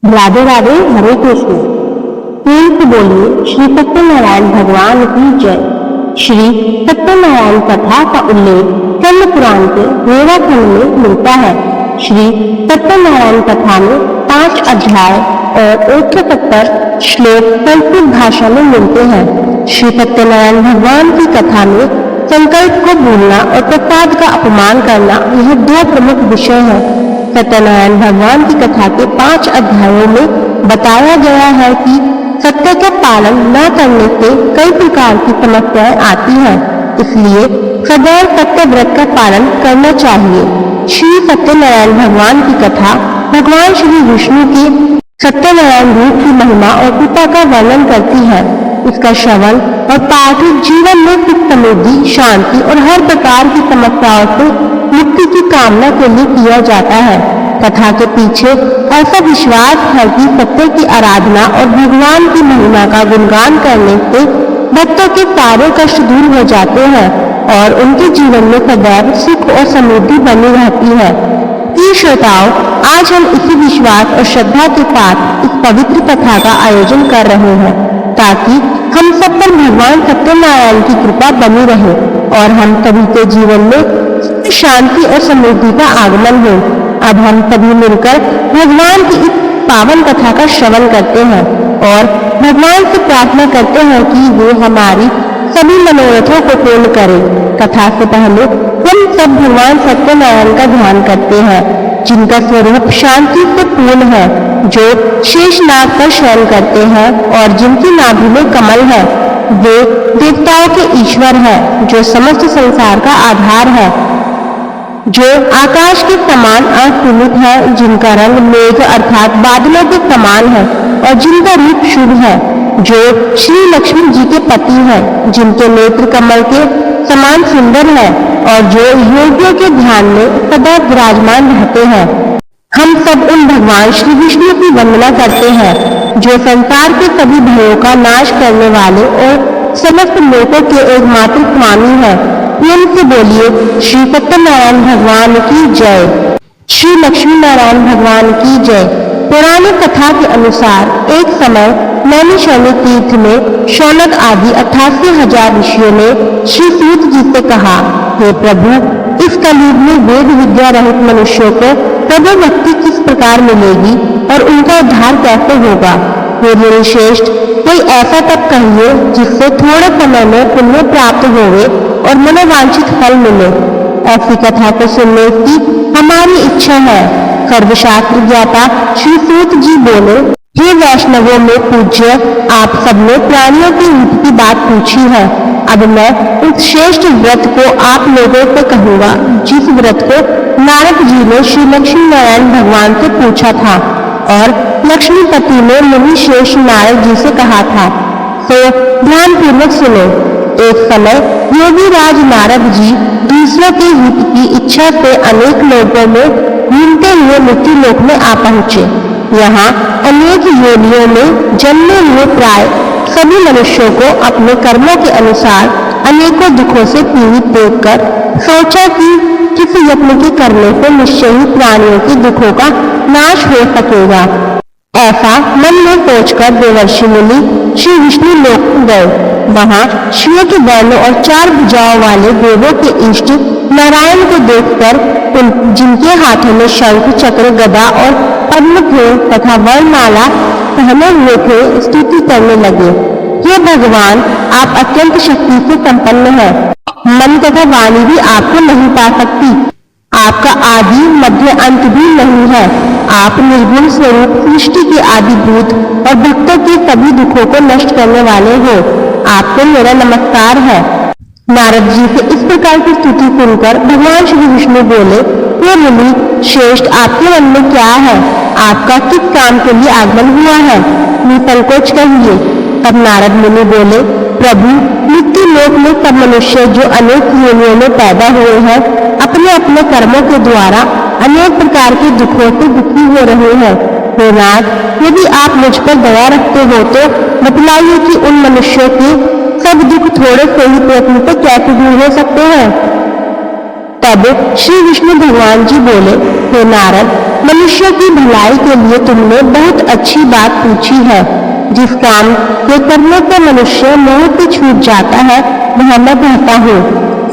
राधे राधे, हरे कृष्ण। प्रेम से बोलिए श्री सत्यनारायण भगवान की जय। श्री सत्यनारायण कथा का उल्लेख स्कंद पुराण के 13वें खंड में मिलता है। श्री सत्यनारायण कथा में 5 अध्याय और 170 श्लोक संस्कृत भाषा में मिलते हैं। श्री सत्यनारायण भगवान की कथा में संकल्प को भूलना और प्रसाद का अपमान करना, यह 2 प्रमुख विषय हैं। सत्यनारायण भगवान की कथा के 5 अध्यायों में बताया गया है कि सत्य का पालन न करने से कई प्रकार की समस्याएं आती हैं, इसलिए सदैव सत्य व्रत का पालन करना चाहिए। श्री सत्यनारायण भगवान की कथा भगवान श्री विष्णु के सत्यनारायण रूप की महिमा और कृपा का वर्णन करती है। इसका श्रवण और पाठ जीवन में सुख, समृद्धि, शांति और हर प्रकार की समस्याओं से मुक्ति की कामना के लिए किया जाता है। कथा के पीछे ऐसा विश्वास है कि सत्य की आराधना और भगवान की महिमा का गुणगान करने से भक्तों के सारे कष्ट दूर हो जाते हैं और उनके जीवन में सदैव सुख और समृद्धि बनी रहती है। प्रिय श्रोताओं, आज हम इसी विश्वास और श्रद्धा के साथ इस पवित्र कथा का आयोजन कर रहे हैं ताकि हम सब पर भगवान सत्यनारायण की कृपा बनी रहे और हम सभी के जीवन में शांति और समृद्धि का आगमन हो। अब हम सभी मिलकर भगवान की इस पावन कथा का श्रवण करते हैं और भगवान से प्रार्थना करते हैं कि वे हमारी सभी मनोरथों को पूर्ण करें। कथा से पहले हम सब भगवान सत्यनारायण का ध्यान करते हैं, जिनका स्वरूप शांति से पूर्ण है, जो शेषनाग पर शयन करते हैं और जिनकी नाभि में कमल है। वे देवताओं के ईश्वर हैं, जो समस्त संसार का आधार है, जो आकाश के समान असीमित है, जिनका रंग मेघ अर्थात बादलों के समान है और जिनका रूप शुभ है, जो श्री लक्ष्मी जी के पति हैं, जिनके नेत्र कमल के समान सुंदर है और जो योगियों के ध्यान में सदा विराजमान रहते हैं। हम सब उन भगवान श्री विष्णु की वंदना करते हैं, जो संसार के सभी भयों का नाश करने वाले और समस्त लोकों के एकमात्र स्वामी है। प्रेम से बोलिए श्री सत्यनारायण भगवान की जय। श्री लक्ष्मी नारायण भगवान की जय। पौराणिक कथा के अनुसार एक समय नैमिषारण्य तीर्थ में शौनक आदि 88,000 ऋषियों ने श्री सूत जी से कहा, हे प्रभु, इस कलयुग में वेद विद्या रहित मनुष्यों को प्रभु भक्ति किस प्रकार मिलेगी और उनका उद्धार कैसे होगा? हे मुनिश्रेष्ठ, कोई ऐसा तप कहिए जिससे थोड़े समय में पुण्य प्राप्त होवे और मनोवांछित फल मिले। ऐसी कथा को सुनने की हमारी इच्छा है। सर्वशास्त्र ज्ञाता श्री सूत जी बोले, हे वैष्णवों में पूज्य, आप सबने प्राणियों के हित की बात पूछी है। अब मैं उस श्रेष्ठ व्रत को आप लोगों से कहूँगा, जिस व्रत को नारद जी ने श्री लक्ष्मी नारायण भगवान से पूछा था और लक्ष्मीपति ने मुनि श्रेष्ठ नारद जी से कहा था। तो ध्यान पूर्वक सुनो। एक समय योगी राज नारद जी दूसरों के हित की इच्छा से अनेक लोगों में घूमते हुए मृत्यु लोक में आ पहुंचे। यहाँ अनेक योनियों में जन्मे हुए प्राय सभी मनुष्यों को अपने कर्मों के अनुसार अनेकों दुखों से पीड़ित देखकर सोचा कि किसी यत्न के करने से निश्चय ही प्राणियों के दुखों का नाश हो सकेगा। ऐसा मन में सोचकर देवर्षि मुनि श्री विष्णु लोक गए। वहाँ श्वेत वर्ण और 4 भुजाओं वाले देवों के इष्ट नारायण को देखकर जिनके हाथों में शंख, चक्र, गदा और पद्म थे तथा वर्णमाला पहने हुए थे, स्तुति करने लगे। हे भगवान, आप अत्यंत शक्ति से संपन्न हैं। मन तथा वाणी भी आपको नहीं पा सकती। आपका आदि मध्य अंत भी नहीं है। आप निर्गुण स्वरूप सृष्टि के आदिभूत और भक्तों के सभी दुखों को नष्ट करने वाले हो। आपको मेरा नमस्कार है। नारद जी से इस प्रकार की स्तुति सुनकर भगवान श्री विष्णु बोले, हे मुनि श्रेष्ठ, आपके मन में क्या है? आपका किस काम के लिए आगमन हुआ है? निसंकोच कहिए। तब नारद मुनि बोले, प्रभु, मृत्यु लोक में सब मनुष्य जो अनेक योनियों में पैदा हुए हैं, अपने अपने कर्मों के द्वारा अनेक प्रकार के दुखों से दुखी हो रहे हैं। हे नाथ, यदि आप मुझ पर दया रखते हो तो बतलाइए कि उन मनुष्यों के सब दुख थोड़े से ही प्रयत्न से कैसे दूर हो सकते हैं। तब श्री विष्णु भगवान जी बोले, हे नारद, मनुष्य की भलाई के लिए तुमने बहुत अच्छी बात पूछी है। जिस काम के करने से मनुष्य मोह से छूट जाता है वह मैं कहता हूँ।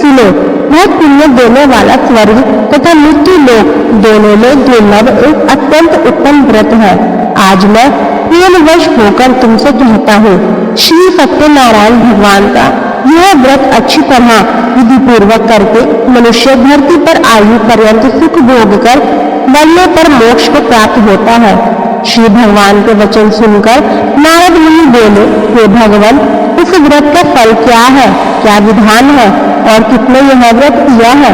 सुनो, बहुत पुण्य देने वाला स्वर्ग तथा मृत्यु लोक दोनों में दुर्लभ एक अत्यंत उत्तम व्रत है। आज मैं प्रेमवश होकर तुमसे कहता हूँ, श्री सत्यनारायण भगवान का यह व्रत अच्छी तरह विधि पूर्वक करके मनुष्य धरती पर आयु पर्यंत सुख भोग कर मरने पर मोक्ष को प्राप्त होता है। श्री भगवान के वचन सुनकर नारद मुनि बोले, हे भगवान, इस व्रत का फल क्या है, क्या विधान है और किसने यह व्रत किया है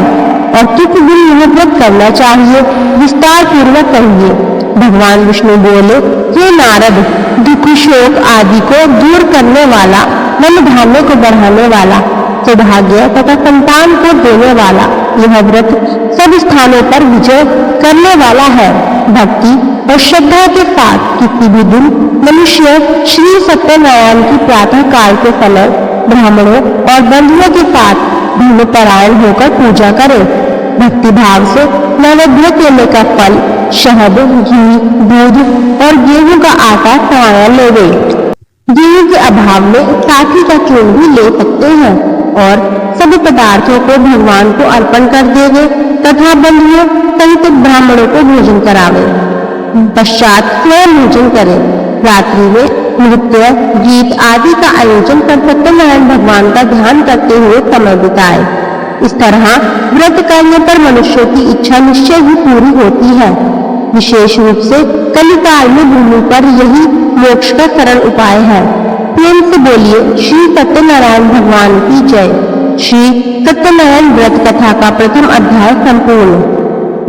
और किस दिन यह व्रत करना चाहिए, विस्तार पूर्वक कहिए। भगवान विष्णु बोले, हे नारद, दुख शोक आदि को दूर करने वाला, धन धान्य को बढ़ाने वाला, सौभाग्य तथा संतान को देने वाला यह व्रत सब स्थानों पर विजय करने वाला है। भक्ति और श्रद्धा के साथ किसी भी दिन मनुष्य श्री सत्यनारायण की प्रातः काल के समय ब्राह्मणों और बंधुओं के साथ धर्मपरायण होकर पूजा करे। भक्ति भाव से नैवेद्य देने का फल शहद, घी, दूध और गेहूं का आटा सवाया लेवे। गेहूं के अभाव में साथी का चूर्ण भी ले सकते हैं और सभी पदार्थों को भगवान को अर्पण कर देवे तथा बंधुओं सहित ब्राह्मणों को भोजन करावे। पश्चात स्वयं भोजन करे। रात्रि में नृत्य, गीत आदि का आयोजन कर सत्यनारायण भगवान का ध्यान करते हुए समय बिताए। इस तरह व्रत करने पर मनुष्यों की इच्छा निश्चय ही पूरी होती है। विशेष रूप से कलिकाल में भूमि पर यही मोक्ष का सरल उपाय है। प्रेम से बोलिए, श्री सत्यनारायण भगवान की जय। श्री सत्यनारायण व्रत कथा का प्रथम अध्याय संपूर्ण।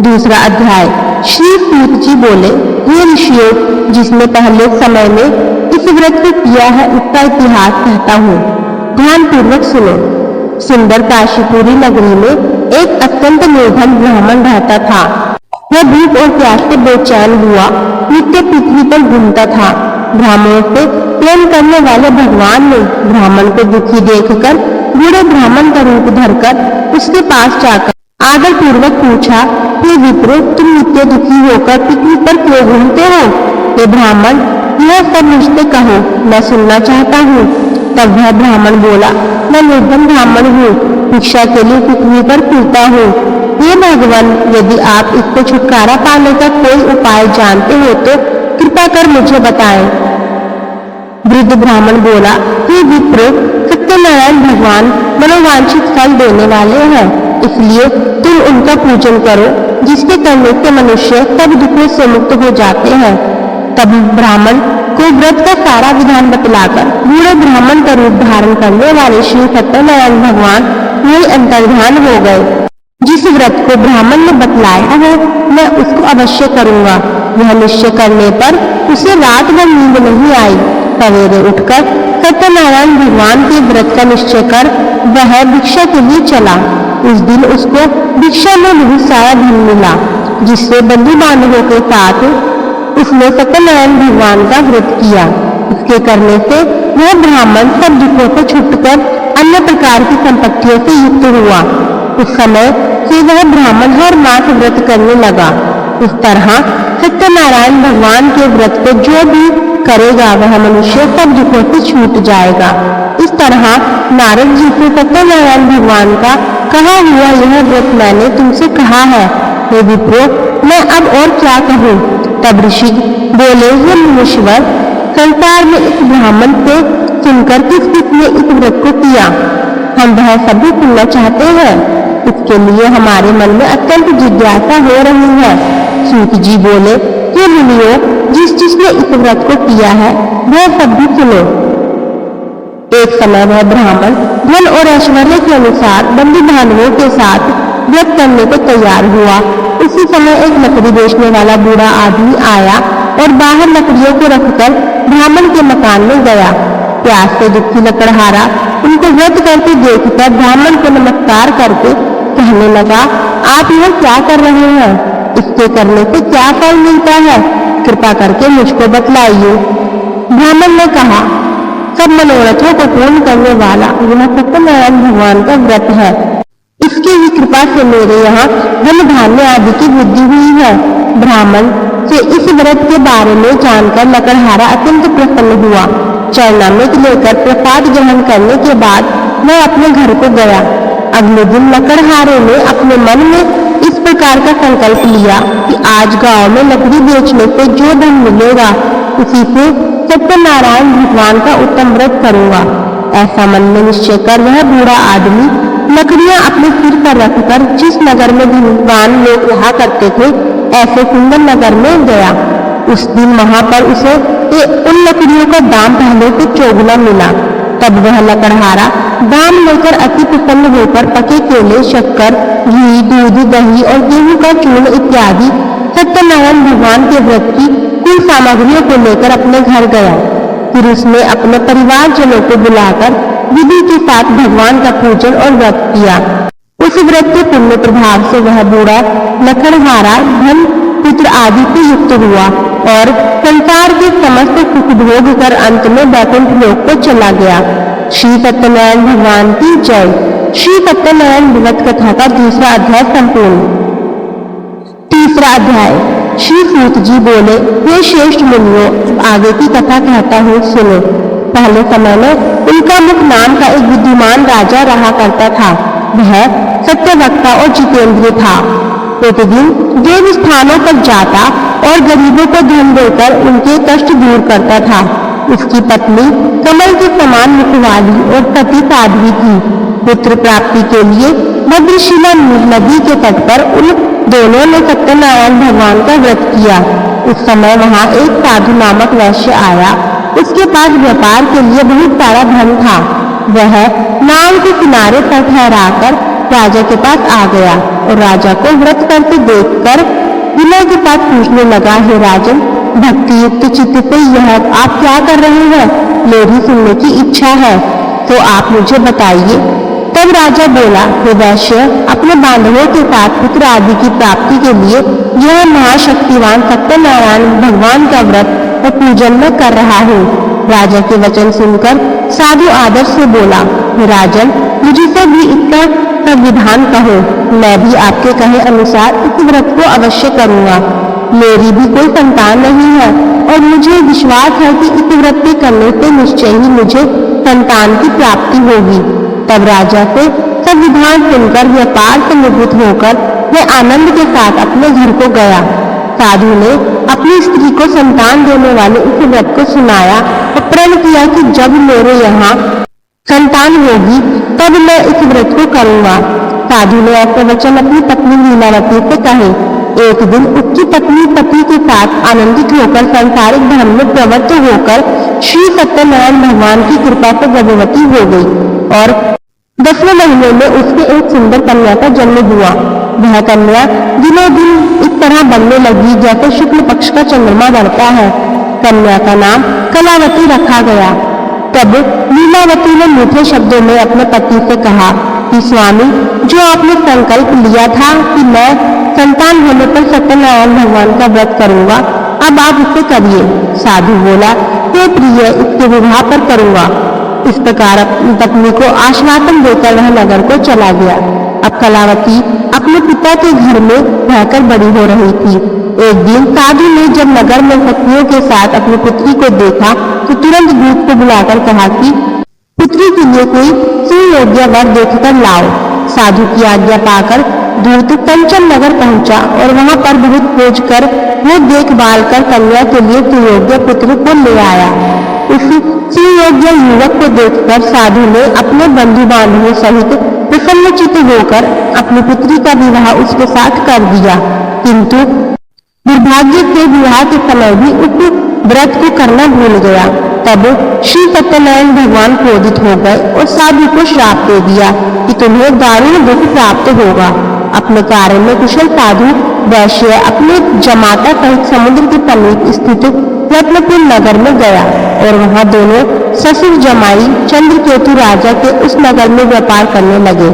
दूसरा अध्याय। श्री सूत जी बोले, हे ऋषियों, जिसने पहले समय में इस व्रत को किया है उसका इतिहास कहता हूँ, ध्यान पूर्वक सुनो। सुंदर काशीपुरी नगरी में एक अत्यंत निर्धन ब्राह्मण रहता था। वह भूख और प्यास से बेचैन हुआ नित्य पृथ्वी पर घूमता था। ब्राह्मणों से प्रेम करने वाले भगवान ने ब्राह्मण को दुखी देखकर बूढ़े ब्राह्मण का रूप धरकर उसके पास जाकर आदर पूर्वक पूछा, हे विप्र, तुम नित्य दुखी होकर पृथ्वी पर क्यों घूमते हो? हे ब्राह्मण, यह सब मुझसे कहो, मैं सुनना चाहता हूँ। तब वह ब्राह्मण बोला, मैं निर्धन ब्राह्मण हूँ, भिक्षा के लिए पृथ्वी पर फिरता हूँ। हे भगवान, यदि आप इससे छुटकारा पाने का कोई उपाय जानते हो तो कृपा कर मुझे बताएं। वृद्ध ब्राह्मण बोला, हे विप्र, सत्यनारायण भगवान मनोवांछित फल देने वाले हैं, इसलिए तुम उनका पूजन करो, जिसके करने से मनुष्य सब दुखों से मुक्त हो जाते हैं। तब ब्राह्मण को व्रत का सारा विधान बतलाकर बूढ़े ब्राह्मण का रूप धारण करने वाले श्री सत्यनारायण भगवान वही अंतर्ध्यान हो गए। जिस व्रत को ब्राह्मण ने बतलाया है मैं उसको अवश्य करूंगा। यह निश्चय करने पर उसे रात भर नींद नहीं आई। सवेरे उठकर सत्यनारायण भगवान के व्रत का निश्चय कर वह भिक्षा के लिए चला। उस दिन उसको भिक्षा में बहुत सारा धन मिला, जिससे बंधु बांधवों के साथ उसने सत्यनारायण भगवान का व्रत किया। इसके करने से वह ब्राह्मण सब दुखों से छूटकर अन्य प्रकार की संपत्तियों से युक्त हुआ। उस समय से वह ब्राह्मण हर मास व्रत करने लगा। इस तरह सत्यनारायण भगवान के व्रत को जो भी करेगा वह मनुष्य सब दुखों से छूट जाएगा। इस तरह नारद जी से सत्यनारायण भगवान का कहा हुआ यह व्रत मैंने तुमसे कहा है। हे विप्रो, मैं अब और क्या कहूँ? तब ऋषि बोले, हे मुनीश्वर, संसार में इस ब्राह्मण से सुनकर किस किसने इस व्रत को किया, हम वह सभी सुनना चाहते हैं। इसके लिए हमारे मन में अत्यंत जिज्ञासा हो रही है। सूत जी बोले, हे मुनियों, जिसने इस व्रत को किया है वह सब भी सुनो। एक समय वह ब्राह्मण धन और ऐश्वर्य के अनुसार बंधु बांधवों के साथ व्रत करने को तैयार हुआ। उसी समय एक लकड़ी बेचने वाला बूढ़ा आदमी आया और बाहर लकड़ियों को रखकर ब्राह्मण के मकान में गया। प्यास से दुखी लकड़हारा उनको व्रत करते देखकर ब्राह्मण को नमस्कार करके कहने लगा, आप यह क्या कर रहे हैं? इसके करने से क्या फल मिलता है? कृपा करके मुझको बतलाइए। ब्राह्मण ने कहा, सब मनोरथों को पूर्ण करने वाला यह सत्यनारायण भगवान का व्रत है। इसकी ही कृपा से मेरे यहाँ धन धान्य आदि की वृद्धि हुई है। ब्राह्मण से इस व्रत के बारे में जानकर लकड़हारा अत्यंत प्रसन्न हुआ। चरणामृत लेकर प्रसाद ग्रहण करने के बाद वह अपने घर को गया। अगले दिन लकड़हारे ने अपने मन में इस प्रकार का संकल्प लिया कि आज गांव में लकड़ी बेचने से जो धन मिलेगा उसी से सत्यनारायण भगवान का उत्तम व्रत करूंगा। ऐसा मन में निश्चय कर वह बूढ़ा आदमी लकड़ियां अपने सिर पर रखकर जिस नगर में धनवान लोग रहा करते थे ऐसे सुंदर नगर में गया। उस दिन वहां पर उसे उन लकड़ियों का दाम पहले से चौगुना मिला। तब वह लकड़हारा दाम लेकर अति प्रसन्न होकर पके केले, शक्कर, घी, दूध, दही और गेहूं का चूर्ण इत्यादि सत्यनारायण भगवान के व्रत की कुल सामग्रियों को लेकर अपने घर गया। फिर उसने अपने परिवारजनों को बुलाकर विधि के साथ भगवान का पूजन और व्रत किया। उस व्रत के पुण्य प्रभाव से वह बूढ़ा लकड़हारा धन, पुत्र आदि से युक्त हुआ और संसार के समस्त सुख भोग कर अंत में वैकुंठ लोक को चला गया। श्री सत्यनारायण भगवान की जय। श्री सत्यनारायण व्रत कथा का दूसरा अध्याय संपूर्ण। तीसरा अध्याय। श्री सूत जी बोले, हे श्रेष्ठ मुनियों, आगे की कथा कहता हूँ, सुनो। पहले समय में उनका मुख नाम का एक बुद्धिमान राजा रहा करता था। वह सत्यवक्ता और जितेंद्रिय था। प्रतिदिन देव स्थानों पर जाता और गरीबों को धन देकर उनके कष्ट दूर करता था। उसकी पत्नी कमल के समान मुख वाली और सती साध्वी थी। पुत्र प्राप्ति के लिए भद्रशिला नदी के तट पर उन दोनों ने सत्यनारायण भगवान का व्रत किया। उस समय वहां एक साधु नामक वैश्य आया। उसके पास व्यापार के लिए बहुत सारा धन था। वह नाव के किनारे पर ठहराकर राजा के पास आ गया और राजा को व्रत करते देखकर विनय के साथ पूछने लगा, हे राजन, भक्ति युक्त चित्त से यह आप क्या कर रहे हैं? मेरी सुनने की इच्छा है, तो आप मुझे बताइए। तब राजा बोला, हे वैश्य, अपने बांधवों के साथ पुत्र आदि की प्राप्ति के लिए यह महाशक्तिवान सत्यनारायण भगवान का व्रत और पूजन में कर रहा हूँ। राजा के वचन सुनकर साधु आदर से बोला, हे राजन, मुझे से भी इसका विधान कहो। मैं भी आपके कहे अनुसार इस व्रत को अवश्य करूँगा। मेरी भी कोई संतान नहीं है और मुझे विश्वास है कि इस व्रत के करने से निश्चय ही मुझे संतान की प्राप्ति होगी। तब राजा से सब विधान सुनकर व्यापार से निवृत्त होकर वह आनंद के साथ अपने घर को गया। साधु ने अपनी स्त्री को संतान देने वाले इस व्रत को सुनाया और प्रण किया कि जब मेरे यहाँ संतान होगी तब मैं इस व्रत को करूँगा। साधु ने ऐसे वचन अपनी पत्नी लीलावती से कहे। एक दिन उसकी पत्नी पति के साथ आनंदित होकर सांसारिक धर्म में प्रवृत्त होकर श्री सत्यनारायण भगवान की कृपा से गर्भवती हो गई और 10वें महीने में उसके एक सुंदर कन्या का जन्म हुआ। वह कन्या दिनों दिन इस तरह बनने लगी जैसे शुक्ल पक्ष का चंद्रमा बढ़ता है। कन्या का नाम कलावती रखा गया। तब लीलावती ने मीठे शब्दों में अपने पति से कहा कि स्वामी, जो आपने संकल्प लिया था कि मैं संतान होने पर सत्यनारायण भगवान का व्रत करूंगा, अब आप इसे करिए। साधु बोला, हे प्रिय, इसके विवाह पर करूंगा। इस प्रकार अपनी पत्नी को आश्वासन देकर वह नगर को चला गया। अब कलावती अपने पिता के घर में रहकर बड़ी हो रही थी। एक दिन साधु ने जब नगर में पत्नियों के साथ अपनी पुत्री को देखा तो तुरंत दूत को बुलाकर कहा कि पुत्री के लिए कोई सुयोग्य वर देखकर लाओ। साधु की आज्ञा पाकर दूत कंचन नगर पहुंचा और वहां पर बहुत खोज कर वो देखभाल कर कन्या के लिए सुयोग्य पुत्र को ले आया। उस सुयोग्य युवक को देखकर साधु ने अपने बंधु बांधवों सहित प्रसन्नचित्त होकर अपनी पुत्री का विवाह उसके साथ कर दिया। किंतु दुर्भाग्य से विवाह के समय भी उस व्रत को करना भूल गया। तब श्री सत्यनारायण भगवान क्रोधित हो गए और साधु को श्राप दे दिया कि तुम्हें दारुण दुख प्राप्त होगा। अपने कार्य में कुशल साधु वैश्य अपने जमाता सहित समुद्र के समीप स्थित रत्नपुर नगर में गया और वहां दोनों ससुर जमाई चंद्रकेतु राजा के उस नगर में व्यापार करने लगे।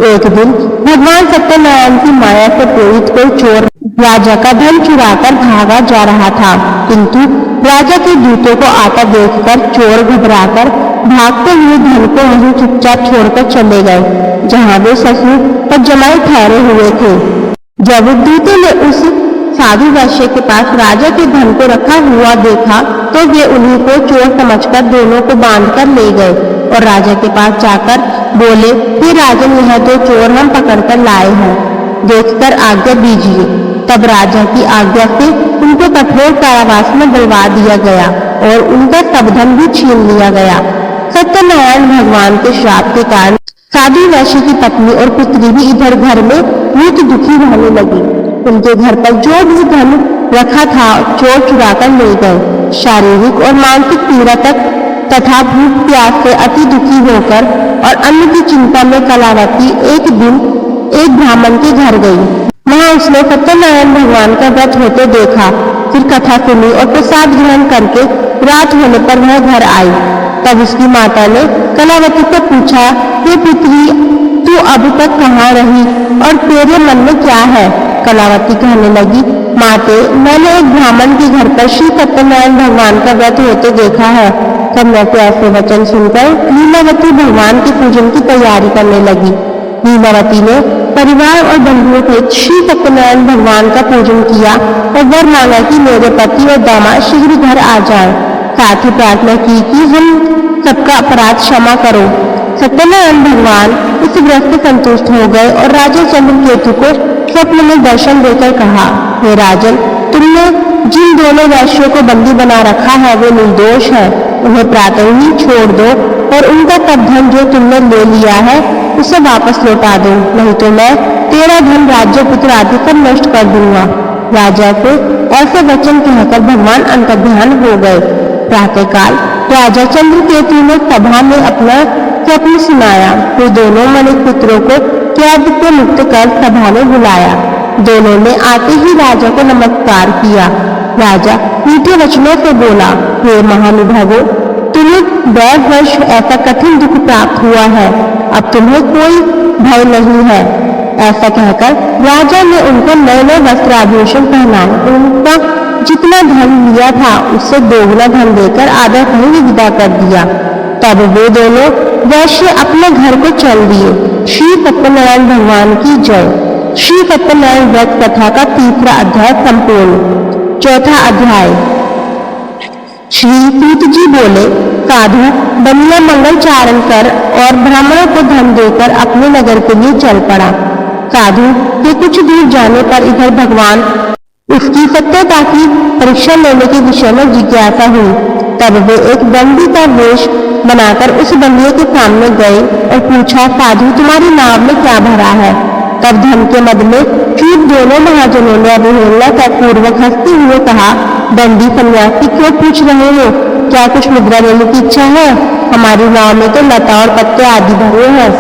एक दिन भगवान सत्यनारायण की माया से प्रेरित कोई चोर राजा का धन चुराकर भागा जा रहा था, किंतु राजा के दूतों को आता देखकर चोर घबराकर भागते हुए धन को वहीं चुपचाप छोड़कर चले गए जहाँ वे ससुर और जमाई ठहरे हुए थे। जब दूतों ने उस साधु वैश्य के पास राजा के धन को रखा हुआ देखा तो वे उन्हीं को चोर समझकर दोनों को बांधकर ले गए और राजा के पास जाकर बोले, हे राजन, यह दो चोर हम पकड़कर लाए हैं, देखकर आज्ञा दीजिए। तब राजा की आज्ञा से उनको कठोर कारावास में डलवा दिया गया और उनका सब धन भी छीन लिया गया। सत्यनारायण भगवान के श्राप के कारण साधु वैश्य की पत्नी और पुत्री भी इधर घर में बहुत दुखी रहने लगी। उनके घर पर जो भी धन रखा था चोर चुराकर ले गए। शारीरिक और मानसिक पीड़ा तथा भूख प्यास से अति दुखी होकर और अन्न की चिंता में कलावती एक दिन एक ब्राह्मण के घर गई। वहां उसने सत्यनारायण भगवान का व्रत होते देखा, फिर कथा सुनी और प्रसाद ग्रहण करके रात होने पर वह घर आई। तब उसकी माता ने कलावती से पूछा, हे पुत्री, तू अब तक कहाँ रही और तेरे मन में क्या है? कलावती कहने लगी, माते, मैंने एक ब्राह्मण के घर पर श्री सत्यनारायण भगवान का व्रत होते देखा है। कन्या के ऐसे वचन सुनकर लीलावती भगवान के पूजन की तैयारी करने लगी। लीलावती ने परिवार और बंधुओं सहित श्री सत्यनारायण भगवान का पूजन किया और वर मांगा कि मेरे पति और दामाद शीघ्र घर आ जाएं। साथ ही प्रार्थना की कि हम सबका अपराध क्षमा करो। सत्यनारायण भगवान इस व्रत से संतुष्ट हो गए और राजा चंद्रकेतु को स्वप्न में दर्शन देकर कहा, हे राजन, तुमने जिन दोनों वैश्यों को बंदी बना रखा है वे निर्दोष है, उन्हें प्रातः ही छोड़ दो और उनका सब धन जो तुमने ले लिया है उसे वापस लौटा दो, नहीं तो मैं तेरा धन, राज्य, पुत्र आदि सब नष्ट कर दूंगा। राजा को ऐसे वचन कहकर भगवान अंतर्ध्यान हो गए। प्रातःकाल राजा चंद्रकेतु ने सभा में अपना स्वप्न सुनाया। फिर दोनों मणि पुत्रों को कैद से मुक्त कर सभा में बुलाया। दोनों ने आते ही राजा को नमस्कार किया। राजा मीठे वचनों से बोला, हे महानुभावों, तुम्हें 10 वर्ष ऐसा कठिन दुख प्राप्त हुआ है, अब तुम्हें कोई भय नहीं है। ऐसा कहकर राजा ने उनको नए नए वस्त्र आभूषण पहनाए। उनका जितना धन लिया था उससे दोगुना धन देकर आधा कहीं विदा कर दिया। तब वे दोनों वैश्य अपने घर को चल दिए। श्री सत्यनारायण भगवान की जय। श्री सत्यनारायण व्रत कथा का 3रा अध्याय संपूर्ण। 4था अध्याय। श्री सूत जी बोले, साधु बनिया मंगल चारण कर और ब्राह्मणों को धन देकर अपने नगर के लिए चल पड़ा। साधु के कुछ दूर जाने पर इधर भगवान उसकी सत्यता की परीक्षा लेने के विषय में जिज्ञासा हुई। तब वे एक बंदी का वेश बनाकर उस बंदी के सामने गए और पूछा, साधु तुम्हारी नाव में क्या भरा है? तब धन के मद में चूक दोनों महाजनों ने अवहेलना का पूर्वक हंसते हुए कहा, बंदी सन्यासी क्यों पूछ रहे हो? क्या कुछ मुद्रा लेने की इच्छा है? हमारी नाव में तो लता और पत्ते आदि भरे हैं।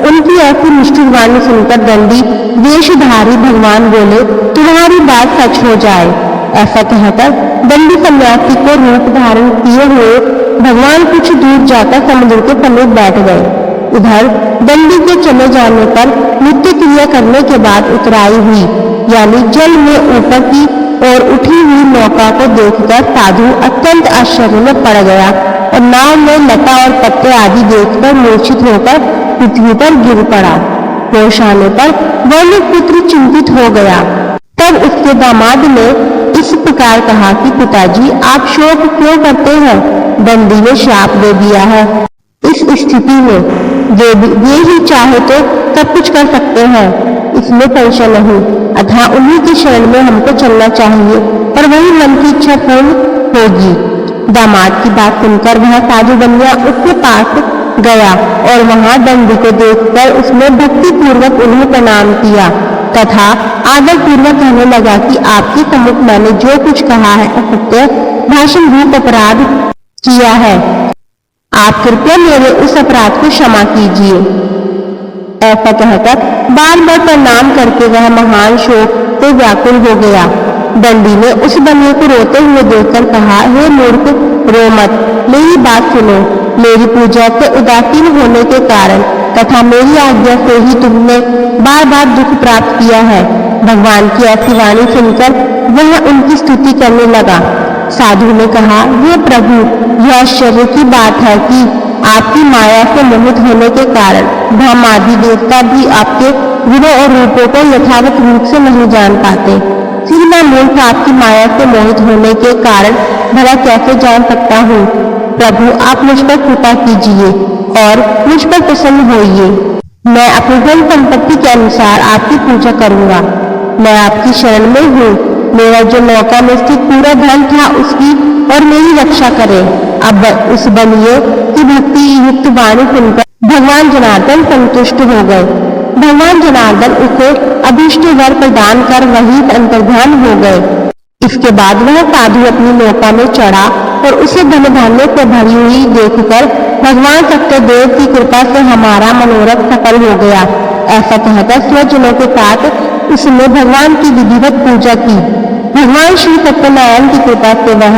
उनकी ऐसी निष्ठुर वाणी सुनकर दंडी वेशधारी भगवान बोले, तुम्हारी बात सच हो जाए। ऐसा कहकर दंडी सन्यासी को रूप धारण किए हुए भगवान कुछ दूर जाकर समुद्र के समीप बैठ गए। इधर दंडी के चले जाने पर नित्य क्रिया करने के बाद उतराई हुई, यानी जल में ऊपर की ओर उठी हुई नौका को देखकर साधु अत्यंत आश्चर्य में पड़ गया और नाव में लता और पत्ते आदि देखकर मूर्छित होकर पृथ्वी पर गिर पड़ा। होश आने पर वह पुत्र चिंतित हो गया। तब उसके दामाद ने इस प्रकार कहा कि पिताजी, आप शोक क्यों करते हैं? दंडी ने श्राप दे दिया है। इस स्थिति में वे ही चाहे तो सब कुछ कर सकते हैं, इसमें संशय नहीं। अतः उन्हीं की शरण में हमको चलना चाहिए और वही मन की इच्छा पूर्ण होगी। दामाद की बात सुनकर वह साधु बनिया उसके पास गया और वहां दंडी को देखकर उसने भक्ति पूर्वक उन्हें प्रणाम किया तथा आदर पूर्वक कहने लगा कि आपके सम्मुख मैंने जो कुछ कहा है असत्य भाषण रूप अपराध किया है। आप कृपया मेरे उस अपराध को क्षमा कीजिए। ऐसा कहकर बार बार प्रणाम करके वह महान शोक से व्याकुल हो गया। दंडी ने उस बनिए को रोते हुए देखकर कहा, हे मूर्ख, रो मत, मेरी बात सुनो। मेरी पूजा से उदासीन होने के कारण तथा मेरी आज्ञा से ही तुमने बार बार दुख प्राप्त किया है। भगवान की ऐसी वाणी सुनकर वह उनकी स्तुति करने लगा। साधु ने कहा, हे प्रभु, यह आश्चर्य की बात है कि आपकी माया से मोहित होने के कारण ब्रह्म आदि देवता भी आपके गुणों और रूपों को यथावत रूप से नहीं जान पाते। फिर मैं मूर्ख आपकी माया से मोहित होने के कारण भला कैसे जान सकता हूँ? प्रभु, आप मुझ पर कृपा कीजिए और मुझ पर प्रसन्न होइए। मैं अपनी धन संपत्ति के अनुसार आपकी पूजा करूंगा। मैं आपकी शरण में हूँ। मेरा जो नौका में स्थित पूरा धन था उसकी और मेरी रक्षा करे। अब उस बलिए की भक्ति युक्त वाणी सुनकर भगवान जनार्दन संतुष्ट हो गए। भगवान जनार्दन उसे अभीष्ट वर प्रदान कर वही अंतर्ध्यान हो गए। इसके बाद वह साधु अपनी नौका में चढ़ा और उसे धन धान्य से भरी हुई देखकर भगवान सत्यदेव की कृपा से हमारा मनोरथ सफल हो गया, ऐसा कहकर स्वजनों के साथ उसने भगवान की विधिवत पूजा की। भगवान श्री सत्यनारायण की कृपा से वह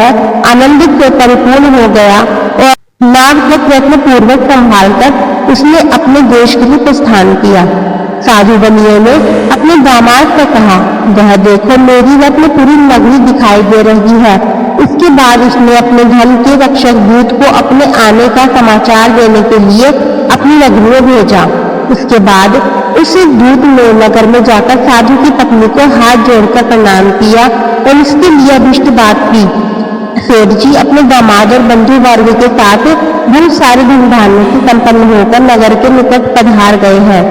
आनंदित से परिपूर्ण हो गया और नाग को प्रयत्न पूर्वक संभालकर उसने अपने देश के लिए प्रस्थान किया। साधु बनिए ने अपने दामाद से कहा, वह देखो मेरी रत्नपुरी नगरी दिखाई दे रही है। इसके बाद उसने अपने धन के रक्षक दूत को अपने आने का समाचार देने के लिए अपनी नगरी में भेजा। उसके बाद उस दूत ने नगर में जाकर साधु की पत्नी को हाथ जोड़कर प्रणाम किया और उसके लिए अभिष्ट बात की। सेठ जी अपने दामाद और बंधु वर्ग के साथ बहुत सारे धन धान्य से संपन्न होकर नगर के निकट पधार गए हैं।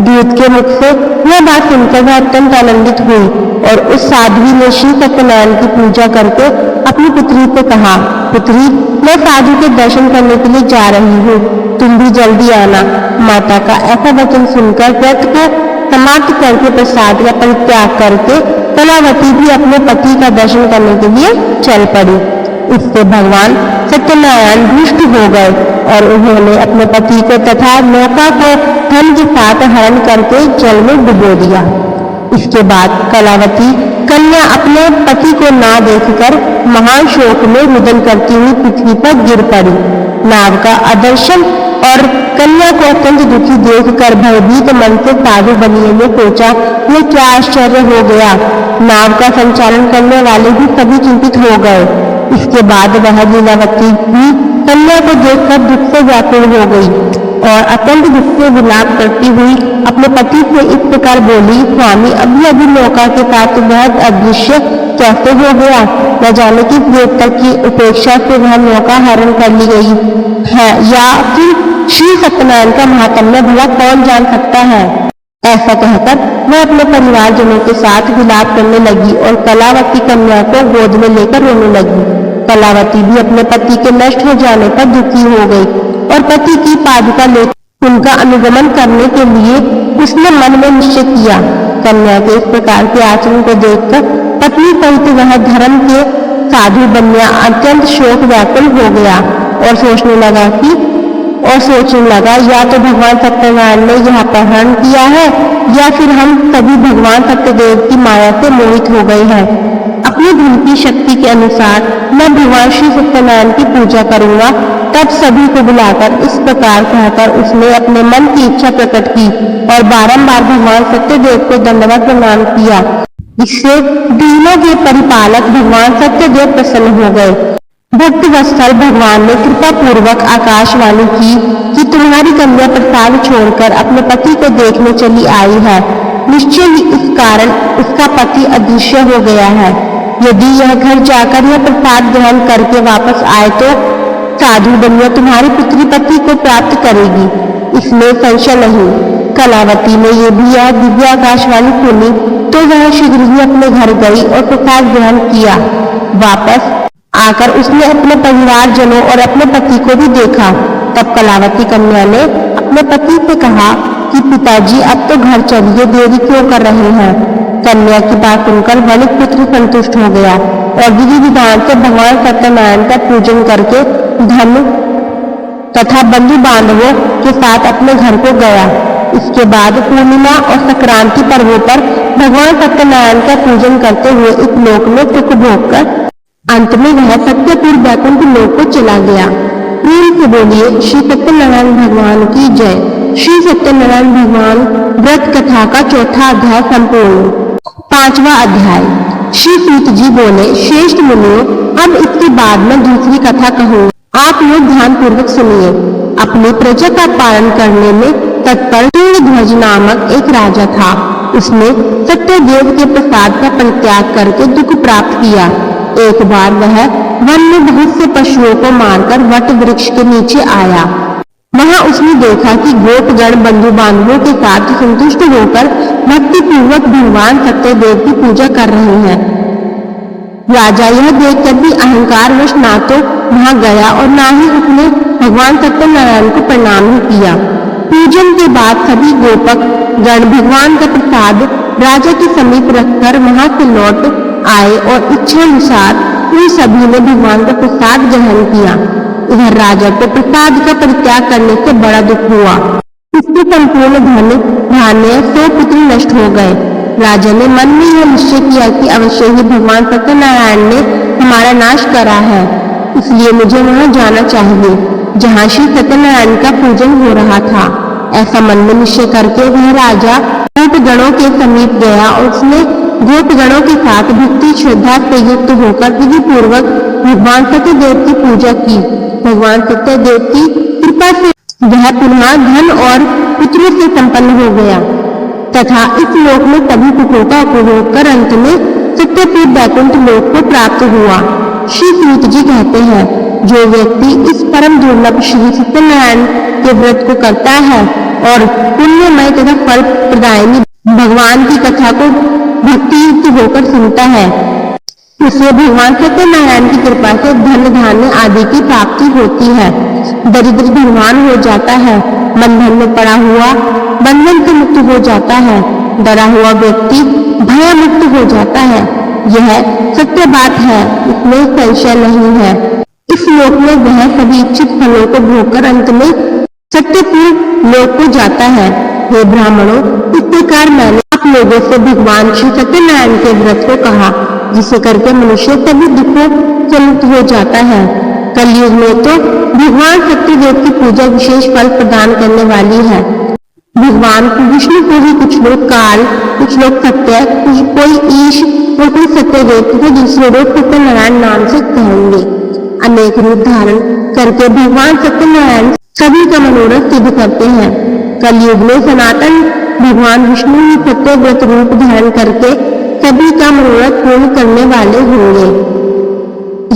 दूत के मुख से यह बात सुनकर वह अत्यंत आनंदित हुई और उस साध्वी ने श्री सत्यनारायण की पूजा करके अपनी पुत्री से कहा, पुत्री, मैं साधु के दर्शन करने के लिए जा रही हूँ, तुम भी जल्दी आना। माता का ऐसा वचन सुनकर व्रत को समाप्त करके प्रसाद का परित्याग करके कलावती भी अपने पति का दर्शन करने के लिए चल पड़ी। इससे भगवान सत्यनारायण रुष्ट हो गए और उन्होंने अपने पति को तथा नौका को धन के साथ हरण करके जल में डुबो दिया। इसके बाद कलावती कन्या अपने पति को ना देखकर महान शोक में रुदन करती हुई पृथ्वी पर गिर पड़ी। नाव का आदर्शन और कन्या को अत्यंत दुखी देखकर भयभीत मन से साधु बनिए ने सोचा, यह क्या आश्चर्य हो गया। नाव का संचालन करने वाले भी सभी चिंतित हो गए। इसके बाद वह लीलावती भी कन्या को देखकर दुख से व्याकुल हो गई और अत्यंत दुख से विलाप करती हुई अपने पति से इस प्रकार बोली, स्वामी, अभी अभी नौका के साथ वह अदृश्य कैसे हो गया? न जाने किस देवता की उपेक्षा से वह नौका हरण कर ली गई है, या फिर श्री सत्यनारायण का महात्म्य भला कौन जान सकता है। ऐसा कहकर वह अपने परिवारजनों के साथ विलाप करने लगी और कलावती कन्या को गोद में लेकर रोने लगी। कलावती भी अपने पति के नष्ट हो जाने पर दुखी हो गई और पति की पादुका लेकर उनका अनुगमन करने के लिए उसने मन में निश्चय किया। कन्या के इस प्रकार के आचरण को देखकर पत्नी सहित वह धर्म के साधु बनिया अत्यंत शोक व्याकुल हो गया और सोचने लगा या तो भगवान सत्यनारायण ने यह अपहरण किया है या फिर हम सभी भगवान सत्यदेव की माया से मोहित हो गए हैं। अपनी धन की शक्ति के अनुसार मैं भगवान श्री सत्यनारायण की पूजा करूंगा। तब सभी को बुलाकर इस प्रकार कहकर उसने अपने मन की इच्छा प्रकट की और बारंबार भगवान सत्यदेव को दंडवत प्रणाम किया। इससे दीनों के परिपालक भगवान सत्यदेव प्रसन्न हो गए। भक्त वत्सल भगवान ने कृपा पूर्वक आकाशवाणी की कि तुम्हारी कन्या प्रसाद छोड़कर अपने पति को देखने चली आई है। निश्चय ही इस कारण उसका पति अदृश्य हो गया है। यदि यह घर जाकर यह प्रसाद ग्रहण करके वापस आए तो साधु बनिया तुम्हारी पुत्री पति को प्राप्त करेगी, इसमें संशय नहीं। कलावती ने यह दिव्य आकाशवाणी सुनी तो वह शीघ्र ही अपने घर गई और प्रसाद ग्रहण किया। वापस आकर उसने अपने परिवारजनों और अपने पति को भी देखा। तब कलावती कन्या ने अपने पति से कहा कि पिताजी, अब तो घर चलिए, देरी क्यों कर रहे हैं। कन्या की बात सुनकर वणिक पुत्र संतुष्ट हो गया और विधि विधान से भगवान सत्यनारायण का पूजन करके धन तथा बंधु बांधवों के साथ अपने घर को गया। इसके बाद पूर्णिमा और संक्रांति पर्वों पर भगवान सत्यनारायण का पूजन करते हुए इस लोक में सुख भोग कर अंत में वह सत्यपुर वैकुंठ लोक को चला गया। प्रेम से बोलिए श्री सत्यनारायण भगवान की जय। श्री सत्यनारायण भगवान व्रत कथा का चौथा अध्याय संपूर्ण। पांचवा अध्याय। श्री सूत जी बोले, श्रेष्ठ मुनियों, अब इसके बाद मैं दूसरी कथा कहूँगा, आप लोग ध्यान पूर्वक सुनिए। अपनी प्रजा का पालन करने में तत्पर तुंगध्वज नामक एक राजा था। उसने सत्यदेव के प्रसाद का परित्याग करके दुख प्राप्त किया। एक बार वह वन में बहुत से पशुओं को मारकर वट वृक्ष के नीचे आया। वहां उसने देखा कि गोपगण बंधु बांधवों के साथ संतुष्ट होकर भक्ति पूर्वक भगवान सत्यदेव की पूजा कर रहे हैं। राजा यह देखकर भी अहंकारवश ना तो वहां गया और ना ही उसने भगवान सत्यनारायण को प्रणाम ही किया। पूजन के बाद सभी गोपक गण भगवान का प्रसाद राजा के समीप रखकर वहां से लौट आए और इच्छानुसार उन सभी ने भगवान का प्रसाद ग्रहण किया। इधर राजा को प्रसाद का परित्याग करने से बड़ा दुख हुआ। उसके संपूर्ण धन धान्य 100 पुत्र नष्ट हो गए। राजा ने मन में यह निश्चय किया कि अवश्य ही भगवान सत्यनारायण ने हमारा नाश करा है, इसलिए मुझे वहां जाना चाहिए जहां श्री सत्यनारायण का पूजन हो रहा था। ऐसा मन में निश्चय करके वह राजा गोपगणों के समीप गया और उसने गोपगणों के साथ भक्ति श्रद्धा से युक्त होकर विधि पूर्वक भगवान सत्यदेव की पूजा की। भगवान सत्यदेव की कृपा से वह पुनः धन और पुत्रों से संपन्न हो गया तथा इस लोक में सभी सुखों का उपभोग कर अंत में सत्यपुर बैकुंठ लोक को प्राप्त हुआ। श्री सूत जी कहते हैं, जो व्यक्ति इस परम दुर्लभ श्री सत्यनारायण के व्रत को करता है और पुण्यमय तथा फल प्रदायिनी भगवान की कथा को भक्ति युक्त होकर सुनता है, उसे भगवान सत्यनारायण की कृपा से धन धान्य आदि की प्राप्ति होती है। दरिद्र धनवान हो जाता है, बंधन में पड़ा हुआ बंधन से मुक्त हो जाता है, डरा हुआ व्यक्ति भय मुक्त हो जाता है। यह सत्य बात है, इसमें संशय नहीं है। इस लोक में वह सभी इच्छित फलों को भोगकर अंत में सत्यपुर लोक को जाता है। हे ब्राह्मणों, इस प्रकार मैंने आप लोगों से भगवान श्री सत्यनारायण के व्रत को कहा, जिसे करके मनुष्य सभी दुखों से मुक्त हो जाता है। कलयुग में तो भगवान सत्यदेव की पूजा विशेष फल प्रदान करने वाली है। भगवान विष्णु को ही कुछ लोग काल, कुछ लोग सत्य, कोई ईश और कोई सत्यदेव तथा दूसरे लोग सत्यनारायण नाम से कहेंगे। अनेक रूप धारण करके भगवान सत्यनारायण सभी का मनोरथ सिद्ध करते हैं। कलयुग में सनातन भगवान विष्णु ही सत्य व्रत रूप धारण करके सभी का मनोरथ पूर्ण करने वाले होंगे।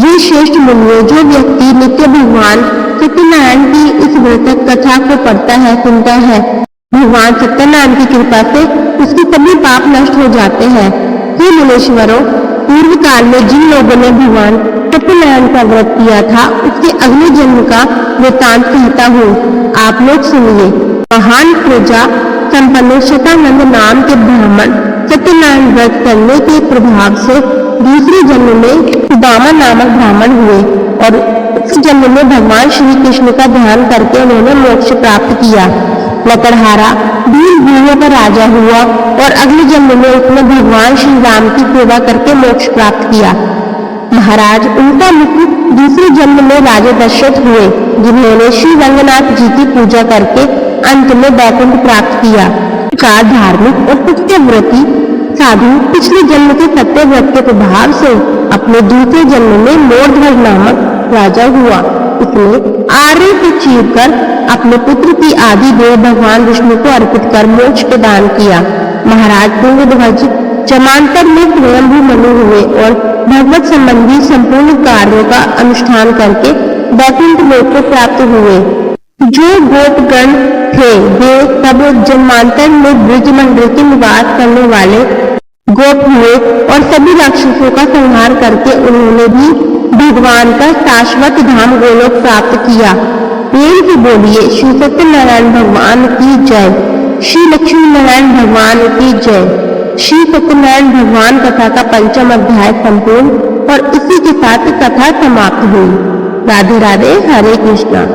ये श्रेष्ठ मुनियों, जो व्यक्ति नित्य भगवान सत्यनारायण की इस व्रत कथा को पढ़ता है, सुनता है, भगवान सत्यनारायण की कृपा से उसके सभी पाप नष्ट हो जाते हैं। हे मुनीश्वरों, पूर्व काल में जिन लोगों ने भगवान सत्यनारायण का व्रत किया था, उसके अगले जन्म का वृत्तांत कहता हूँ, आप लोग सुनिए। महान प्रजा संपन्न शतानंद नाम के ब्राह्मण सत्यनारायण व्रत करने के प्रभाव से दूसरे जन्म में सुदामा नामक ब्राह्मण हुए और इस जन्म में भगवान श्री कृष्ण का ध्यान करके उन्होंने मोक्ष प्राप्त किया। लकड़हारा भील भूमियों का राजा हुआ और अगले जन्म में उसने भगवान श्री राम की सेवा करके मोक्ष प्राप्त किया। महाराज, उनका मुख्य दूसरे जन्म में राजा दशरथ हुए, जिन्होंने श्री रंगनाथ जी की पूजा करके अंत में बैकुंठ प्राप्त किया। का धार्मिक और सत्यव्रती साधु पिछले जन्म के सत्यव्रत के प्रभाव से अपने दूसरे जन्म में मोरध्वज नामक राजा हुआ। उसने आर्य को चीरकर अपने पुत्र की आदि देह भगवान विष्णु को अर्पित कर मोक्ष प्रदान किया। महाराज तुंगध्वज जमांतर में स्वयंभू मनु हुए और भगवत संबंधी संपूर्ण कार्यों का अनुष्ठान करके बैकुंठ लोक को प्राप्त हुए। जो गोपगण थे, वे सब जन्मांतर में ब्रज मंडल के निवास करने वाले गोप हुए और सभी राक्षसों का संहार करके उन्होंने भी भगवान का शाश्वत धाम गोलोक प्राप्त किया। प्रेम से बोलिए, श्री सत्यनारायण भगवान की जय, श्री लक्ष्मी नारायण भगवान की जय। श्री सत्यनारायण भगवान कथा का 5वां अध्याय संपूर्ण और इसी के साथ कथा समाप्त हुई। राधे राधे, हरे कृष्णा।